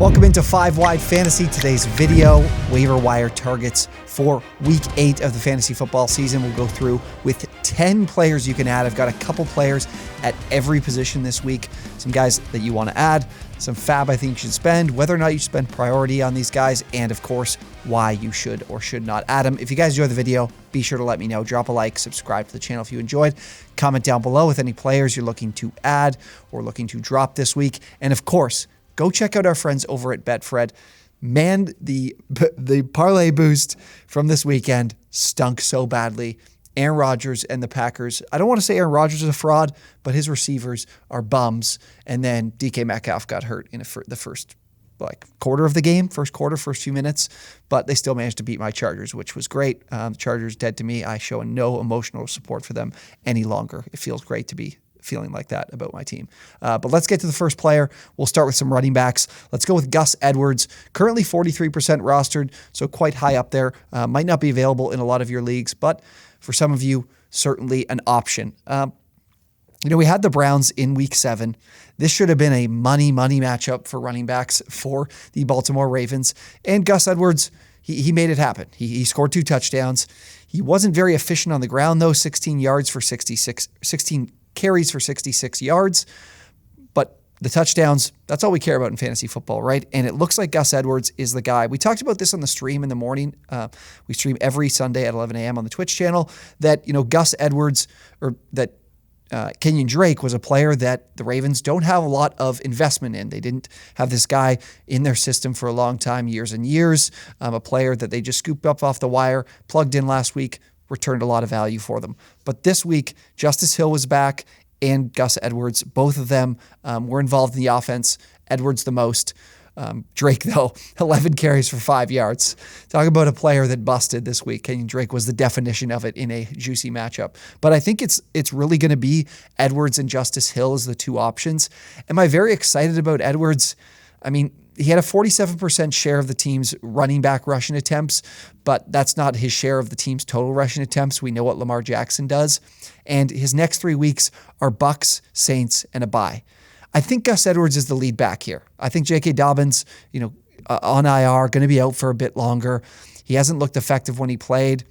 Welcome into 5 Wide Fantasy. Today's video, waiver wire targets for week 8 of the fantasy football season. We'll go through with 10 players you can add. I've got a couple players at every position this week. Some guys that you want to add, some fab I think you should spend, whether or not you spend priority on these guys, and of course, why you should or should not add them. If you guys enjoyed the video, be sure to let me know. Drop a like, subscribe to the channel if you enjoyed. Comment down below with any players you're looking to add or looking to drop this week. And of course, go check out our friends over at BetFred. Man, the parlay boost from this weekend stunk so badly. Aaron Rodgers and the Packers. I don't want to say Aaron Rodgers is a fraud, but his receivers are bums. And then DK Metcalf got hurt in the first quarter of the game, first few minutes, but they still managed to beat my Chargers, which was great. The Chargers dead to me. I show no emotional support for them any longer. It feels great to be feeling like that about my team. But let's get to the first player. We'll start with some running backs. Let's go with Gus Edwards, currently 43% rostered, so quite high up there. Might not be available in a lot of your leagues, but for some of you, certainly an option. We had the Browns in week 7. This should have been a money matchup for running backs for the Baltimore Ravens. And Gus Edwards, he made it happen. He scored 2 touchdowns. He wasn't very efficient on the ground, though, 16 carries for 66 yards. But the touchdowns, that's all we care about in fantasy football, right? And it looks like Gus Edwards is the guy. We talked about this on the stream in the morning. We stream every Sunday at 11 a.m. on the Twitch channel that, Gus Edwards or that Kenyon Drake was a player that the Ravens don't have a lot of investment in. They didn't have this guy in their system for a long time, years and years. A player that they just scooped up off the wire, plugged in last week, returned a lot of value for them. But this week, Justice Hill was back and Gus Edwards. Both of them were involved in the offense. Edwards the most. Drake, though, 11 carries for 5 yards. Talk about a player that busted this week. Kenyon Drake was the definition of it in a juicy matchup. But I think it's really going to be Edwards and Justice Hill as the two options. Am I very excited about Edwards? I mean, he had a 47% share of the team's running back rushing attempts, but that's not his share of the team's total rushing attempts. We know what Lamar Jackson does. And his next 3 weeks are Bucks, Saints, and a bye. I think Gus Edwards is the lead back here. I think J.K. Dobbins, on IR, going to be out for a bit longer. He hasn't looked effective when he played.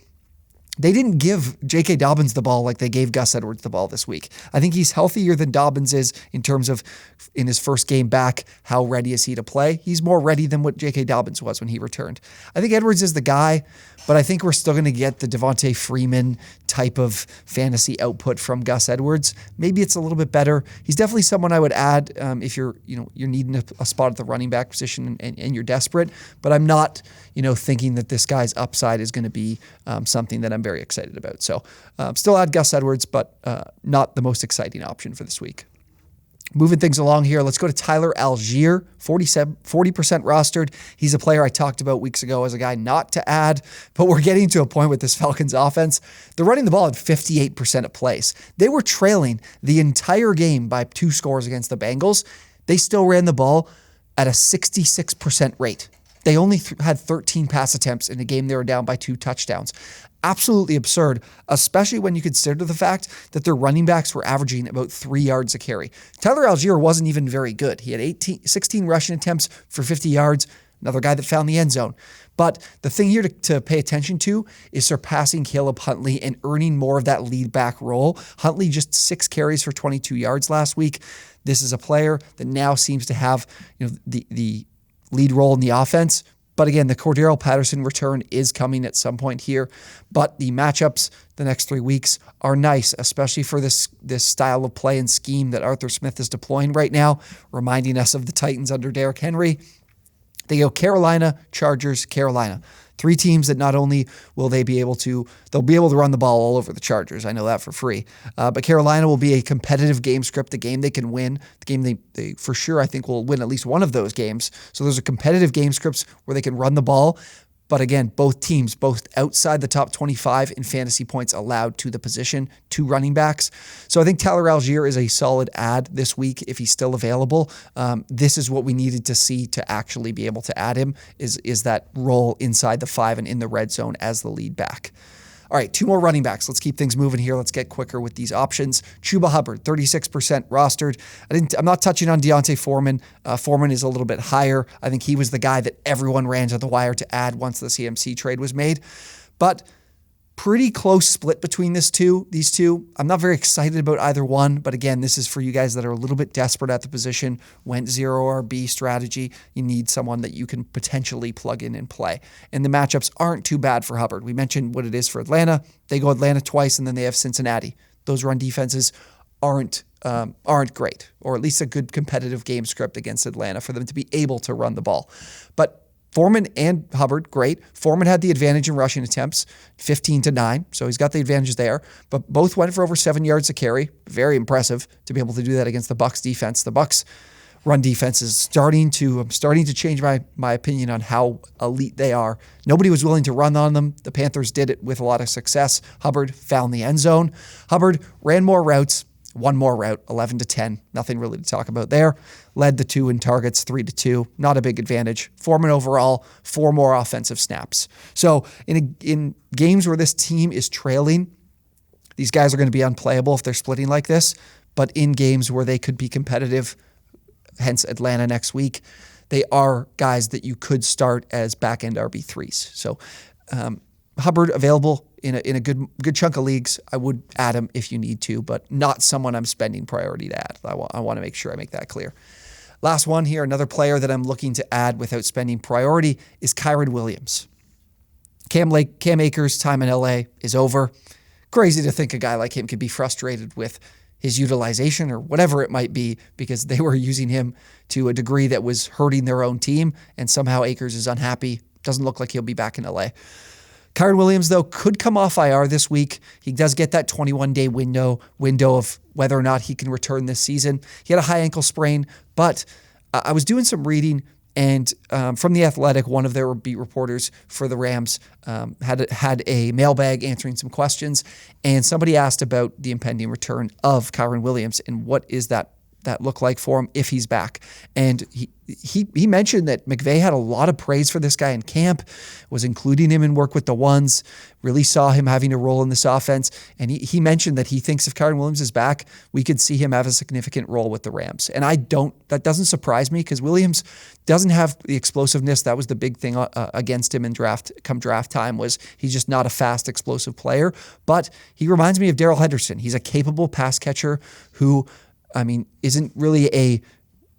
They didn't give J.K. Dobbins the ball like they gave Gus Edwards the ball this week. I think he's healthier than Dobbins is in terms of, in his first game back, how ready is he to play? He's more ready than what J.K. Dobbins was when he returned. I think Edwards is the guy, but I think we're still going to get the Devontae Freeman type of fantasy output from Gus Edwards. Maybe it's a little bit better. He's definitely someone I would add if you're needing a spot at the running back position and you're desperate. But I'm not, thinking that this guy's upside is going to be something that I'm very excited about. So still add Gus Edwards, but not the most exciting option for this week. Moving things along here, let's go to Tyler Algier, 40% rostered. He's a player I talked about weeks ago as a guy not to add, but we're getting to a point with this Falcons offense. They're running the ball at 58% of plays. They were trailing the entire game by 2 scores against the Bengals. They still ran the ball at a 66% rate. They only had 13 pass attempts in a game they were down by 2 touchdowns. Absolutely absurd, especially when you consider the fact that their running backs were averaging about 3 yards a carry. Tyler Algier wasn't even very good. He had 16 rushing attempts for 50 yards, another guy that found the end zone. But the thing here to pay attention to is surpassing Caleb Huntley and earning more of that lead back role. Huntley just 6 carries for 22 yards last week. This is a player that now seems to have the lead role in the offense. But again, the Cordero Patterson return is coming at some point here. But the matchups the next 3 weeks are nice, especially for this style of play and scheme that Arthur Smith is deploying right now, reminding us of the Titans under Derrick Henry. They go Carolina, Chargers, Carolina. 3 teams that not only will they'll be able to run the ball all over the Chargers. I know that for free. But Carolina will be a competitive game script, the game they can win, the game they for sure I think will win at least one of those games. So those are competitive game scripts where they can run the ball. But again, both teams, both outside the top 25 in fantasy points allowed to the position, 2 running backs. So I think Tyler Algier is a solid add this week if he's still available. This is what we needed to see to actually be able to add him, is that role inside the 5 and in the red zone as the lead back. All right, 2 more running backs. Let's keep things moving here. Let's get quicker with these options. Chuba Hubbard, 36% rostered. I'm not touching on Deontay Foreman. Foreman is a little bit higher. I think he was the guy that everyone ran to the wire to add once the CMC trade was made. But pretty close split between these two. I'm not very excited about either one, but again, this is for you guys that are a little bit desperate at the position, went 0 RB strategy. You need someone that you can potentially plug in and play. And the matchups aren't too bad for Hubbard. We mentioned what it is for Atlanta. They go Atlanta twice, and then they have Cincinnati. Those run defenses aren't great, or at least a good competitive game script against Atlanta for them to be able to run the ball. But Foreman and Hubbard, great. Foreman had the advantage in rushing attempts, 15-9, so he's got the advantages there. But both went for over 7 yards a carry. Very impressive to be able to do that against the Bucs defense. The Bucs run defense is I'm starting to change my opinion on how elite they are. Nobody was willing to run on them. The Panthers did it with a lot of success. Hubbard found the end zone. Hubbard ran more routes. One more route, 11-10. Nothing really to talk about there. Led the 2 in targets, 3-2. Not a big advantage. Foreman overall, 4 more offensive snaps. So in games where this team is trailing, these guys are going to be unplayable if they're splitting like this. But in games where they could be competitive, hence Atlanta next week, they are guys that you could start as back-end RB3s. So Hubbard available in a good chunk of leagues. I would add him if you need to, but not someone I'm spending priority to add. I want to make sure I make that clear. Last one here, another player that I'm looking to add without spending priority is Kyren Williams. Cam Akers' time in LA is over. Crazy to think a guy like him could be frustrated with his utilization or whatever it might be, because they were using him to a degree that was hurting their own team, and somehow Akers is unhappy. Doesn't look like he'll be back in LA. Kyren Williams, though, could come off IR this week. He does get that 21-day window of whether or not he can return this season. He had a high ankle sprain, but I was doing some reading, and from The Athletic, one of their beat reporters for the Rams had a mailbag answering some questions, and somebody asked about the impending return of Kyren Williams and what is that look like for him if he's back. And he mentioned that McVay had a lot of praise for this guy in camp, was including him in work with the ones, really saw him having a role in this offense. And he mentioned that he thinks if Kyren Williams is back, we could see him have a significant role with the Rams. And that doesn't surprise me, because Williams doesn't have the explosiveness. That was the big thing against him in draft time, was he's just not a fast, explosive player. But he reminds me of Darrell Henderson. He's a capable pass catcher who, isn't really a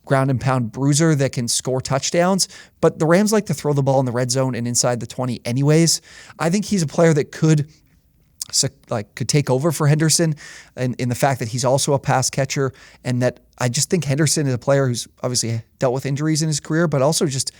ground and pound bruiser that can score touchdowns, but the Rams like to throw the ball in the red zone and inside the 20 anyways. I think he's a player that could take over for Henderson in the fact that he's also a pass catcher, and that I just think Henderson is a player who's obviously dealt with injuries in his career, but also just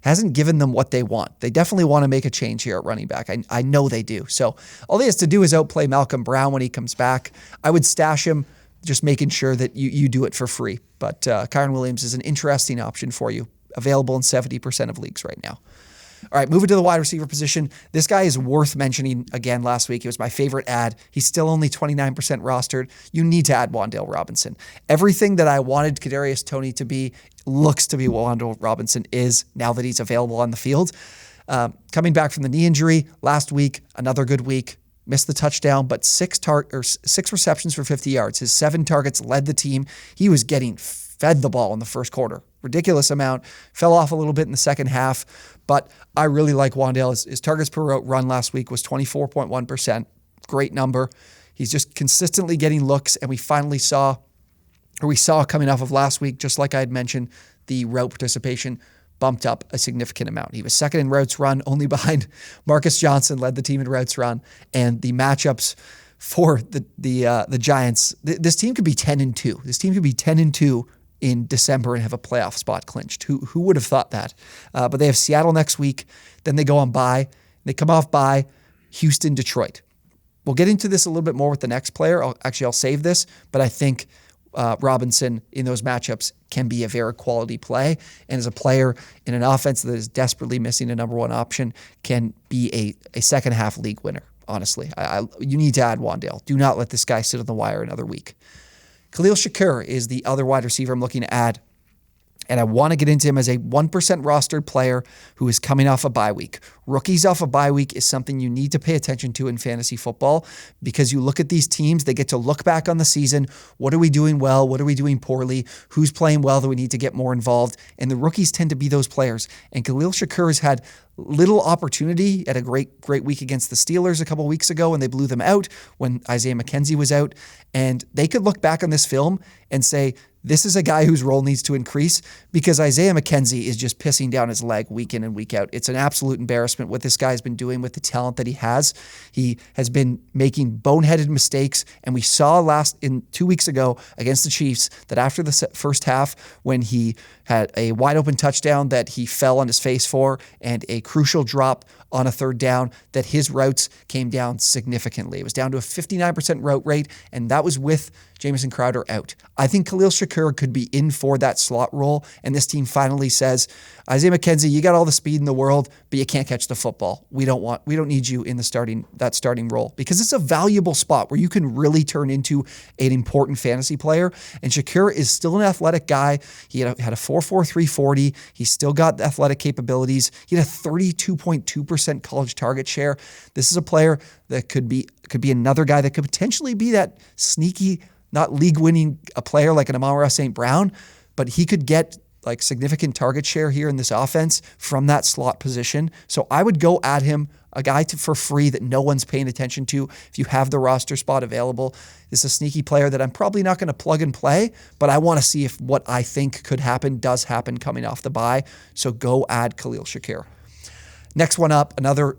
hasn't given them what they want. They definitely want to make a change here at running back. I know they do. So all he has to do is outplay Malcolm Brown when he comes back. I would stash him, just making sure that you do it for free. But Kyren Williams is an interesting option for you, available in 70% of leagues right now. All right, moving to the wide receiver position. This guy is worth mentioning again last week. It was my favorite ad. He's still only 29% rostered. You need to add Wan'Dale Robinson. Everything that I wanted Kadarius Toney to be looks to be what Wan'Dale Robinson is now that he's available on the field. Coming back from the knee injury last week, another good week. Missed the touchdown, but 6 receptions for 50 yards. His 7 targets led the team. He was getting fed the ball in the first quarter. Ridiculous amount. Fell off a little bit in the second half, but I really like Wan'Dale. His targets per run last week was 24.1%. Great number. He's just consistently getting looks, and we saw coming off of last week, just like I had mentioned, the route participation bumped up a significant amount. He was second in routes run, only behind Marcus Johnson, led the team in routes run. And the matchups for the Giants, this team could be 10-2. This team could be 10-2 in December and have a playoff spot clinched. Who would have thought that? But they have Seattle next week. Then they go on bye. They come off bye, Houston, Detroit. We'll get into this a little bit more with the next player. I'll save this, but I think Robinson in those matchups can be a very quality play, and as a player in an offense that is desperately missing a number one option, can be a second half league winner. Honestly, you need to add Wan'Dale. Do not let this guy sit on the wire another week. Khalil Shakur is the other wide receiver I'm looking to add. And I want to get into him as a 1% rostered player who is coming off a bye week. Rookies off a bye week is something you need to pay attention to in fantasy football, because you look at these teams, they get to look back on the season. What are we doing well? What are we doing poorly? Who's playing well that we need to get more involved? And the rookies tend to be those players. And Khalil Shakir has had little opportunity at a great week against the Steelers a couple of weeks ago when they blew them out, when Isaiah McKenzie was out. And they could look back on this film and say, this is a guy whose role needs to increase, because Isaiah McKenzie is just pissing down his leg week in and week out. It's an absolute embarrassment what this guy's been doing with the talent that he has. He has been making boneheaded mistakes, and we saw 2 weeks ago against the Chiefs that after the first half, when he had a wide open touchdown that he fell on his face for and a crucial drop on a third down, that his routes came down significantly. It was down to a 59% route rate, and that was with Jamison Crowder out. I think Khalil Shakir could be in for that slot role, and this team finally says, Isaiah McKenzie, you got all the speed in the world, but you can't catch the football. We don't need you in the starting role, because it's a valuable spot where you can really turn into an important fantasy player. And Shakir is still an athletic guy. He had a 4.43 40. He's still got the athletic capabilities. He had a 32.2% college target share. This is a player that could be another guy that could potentially be that sneaky, not league-winning a player like an Amon-Ra St. Brown, but he could get like significant target share here in this offense from that slot position. So I would go at him, a guy for free that no one's paying attention to if you have the roster spot available. This is a sneaky player that I'm probably not going to plug and play, but I want to see if what I think could happen does happen coming off the bye. So go add Khalil Shakir. Next one up, another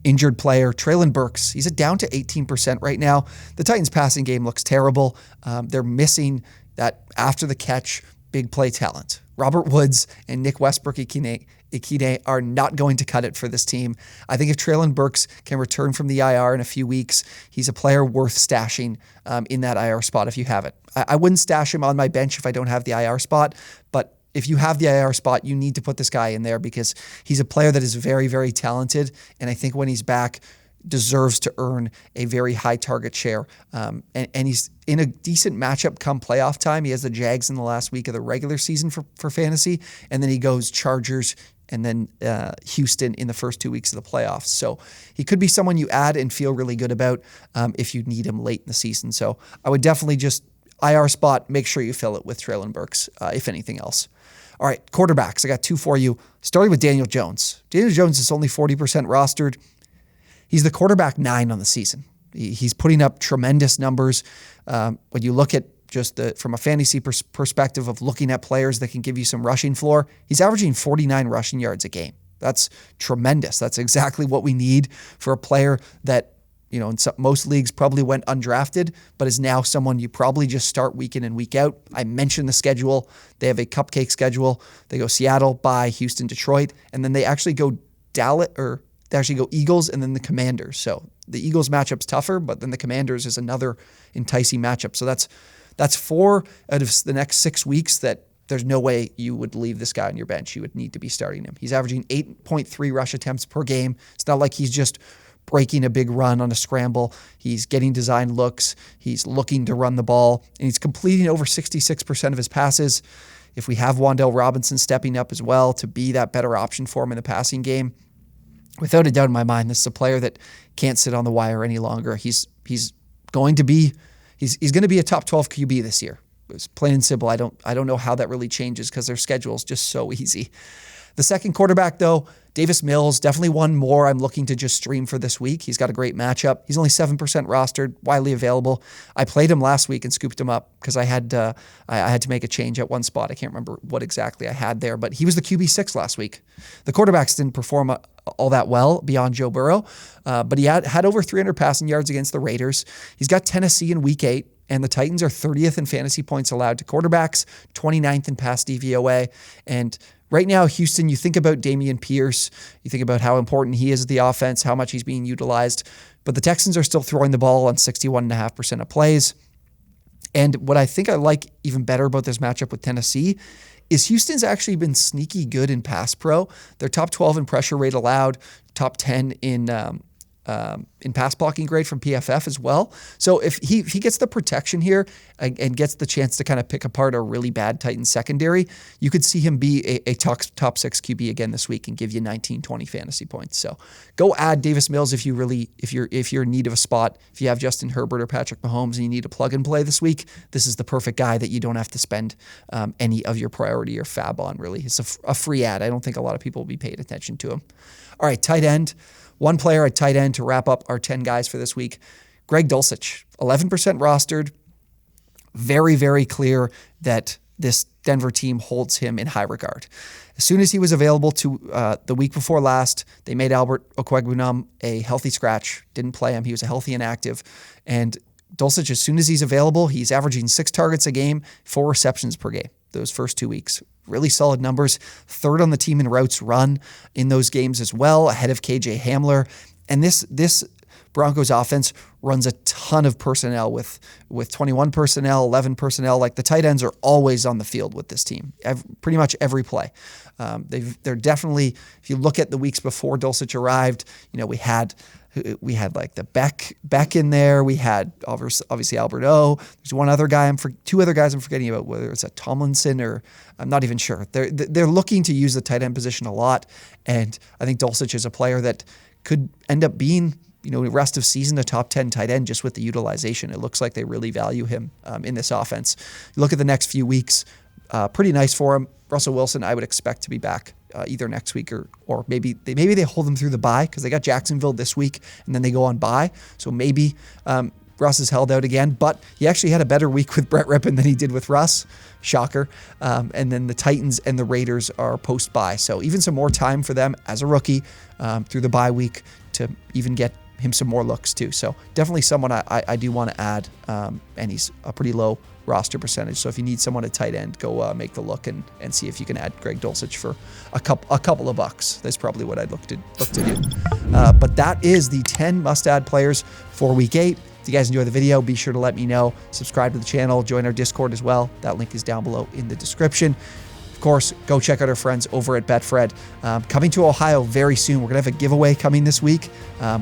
injured player, Treylon Burks. He's down to 18% right now. The Titans passing game looks terrible. They're missing that after the catch big play talent. Robert Woods and Nick Westbrook-Ikhine are not going to cut it for this team. I think if Treylon Burks can return from the IR in a few weeks, he's a player worth stashing in that IR spot if you have it. I wouldn't stash him on my bench if I don't have the IR spot, but if you have the IR spot, you need to put this guy in there, because he's a player that is very, very talented, and I think when he's back, deserves to earn a very high target share. And he's in a decent matchup come playoff time. He has the Jags in the last week of the regular season for fantasy, and then he goes Chargers and then Houston in the first 2 weeks of the playoffs. So he could be someone you add and feel really good about if you need him late in the season. So I would definitely just IR spot, make sure you fill it with Treylon Burks, if anything else. All right, quarterbacks. I got two for you, starting with Daniel Jones. Daniel Jones is only 40% rostered. He's the quarterback 9 on the season. He's putting up tremendous numbers. When you look at just from a fantasy perspective of looking at players that can give you some rushing floor, he's averaging 49 rushing yards a game. That's tremendous. That's exactly what we need for a player that, in most leagues probably went undrafted, but is now someone you probably just start week in and week out. I mentioned the schedule. They have a cupcake schedule. They go Seattle, bye, Houston, Detroit, and then they actually go Eagles and then the Commanders. So the Eagles matchup's tougher, but then the Commanders is another enticing matchup. So that's 4 out of the next 6 weeks that there's no way you would leave this guy on your bench. You would need to be starting him. He's averaging 8.3 rush attempts per game. It's not like he's just breaking a big run on a scramble. He's getting design looks. He's looking to run the ball, and he's completing over 66% of his passes. If we have Wan'Dale Robinson stepping up as well to be that better option for him in the passing game, without a doubt in my mind, this is a player that can't sit on the wire any longer. He's going to be a top 12 QB this year. It's plain and simple. I don't know how that really changes because their schedule is just so easy. The second quarterback, though, Davis Mills, definitely one more I'm looking to just stream for this week. He's got a great matchup. He's only 7% rostered, widely available. I played him last week and scooped him up because I had to make a change at one spot. I can't remember what exactly I had there, but he was the QB6 last week. The quarterbacks didn't perform all that well beyond Joe Burrow, but he had over 300 passing yards against the Raiders. He's got Tennessee in week 8. And the Titans are 30th in fantasy points allowed to quarterbacks, 29th in pass DVOA. And right now, Houston, you think about Dameon Pierce, you think about how important he is at the offense, how much he's being utilized. But the Texans are still throwing the ball on 61.5% of plays. And what I think I like even better about this matchup with Tennessee is Houston's actually been sneaky good in pass pro. They're top 12 in pressure rate allowed, top 10 in in pass blocking grade from PFF as well. So if he gets the protection here and gets the chance to kind of pick apart a really bad Titans secondary, you could see him be a top 6 QB again this week and give you 19, 20 fantasy points. So go add Davis Mills if you're in need of a spot. If you have Justin Herbert or Patrick Mahomes and you need a plug and play this week, this is the perfect guy that you don't have to spend any of your priority or fab on, really. It's a free ad. I don't think a lot of people will be paying attention to him. All right, tight end. One player at tight end to wrap up our 10 guys for this week. Greg Dulcich, 11% rostered. Very, very clear that this Denver team holds him in high regard. As soon as he was available to the week before last, they made Albert Okwuegbunam a healthy scratch. Didn't play him. He was a healthy inactive. And Dulcich, as soon as he's available, he's averaging 6 targets a game, 4 receptions per game those first 2 weeks. Really solid numbers. 3rd on the team in routes run in those games as well, ahead of KJ Hamler. And this Broncos offense runs a ton of personnel with 21 personnel, 11 personnel. Like, the tight ends are always on the field with this team, pretty much every play. They're definitely, if you look at the weeks before Dulcich arrived, we had like the Beck in there. We had obviously Albert O. There's two other guys I'm forgetting about, whether it's a Tomlinson or I'm not even sure. They're looking to use the tight end position a lot, and I think Dulcich is a player that could end up being, the rest of season a top 10 tight end just with the utilization. It looks like they really value him in this offense. You look at the next few weeks, pretty nice for him. Russell Wilson, I would expect to be back either next week or maybe they hold them through the bye because they got Jacksonville this week and then they go on bye. So maybe Russ is held out again, but he actually had a better week with Brett Rippon than he did with Russ. Shocker. And then the Titans and the Raiders are post-bye. So even some more time for them as a rookie through the bye week to even get him some more looks too. So definitely someone I do want to add, and he's a pretty low roster percentage. So if you need someone at tight end, go make the look and see if you can add Greg Dulcich for a couple of bucks. That's probably what I'd look to do. But that is the 10 must-add players for Week 8. If you guys enjoy the video, be sure to let me know. Subscribe to the channel. Join our Discord as well. That link is down below in the description. Of course, go check out our friends over at BetFred. Coming to Ohio very soon. We're going to have a giveaway coming this week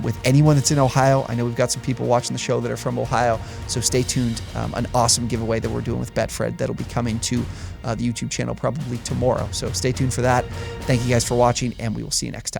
with anyone that's in Ohio. I know we've got some people watching the show that are from Ohio, so stay tuned. An awesome giveaway that we're doing with BetFred that'll be coming to the YouTube channel probably tomorrow. So stay tuned for that. Thank you guys for watching, and we will see you next time.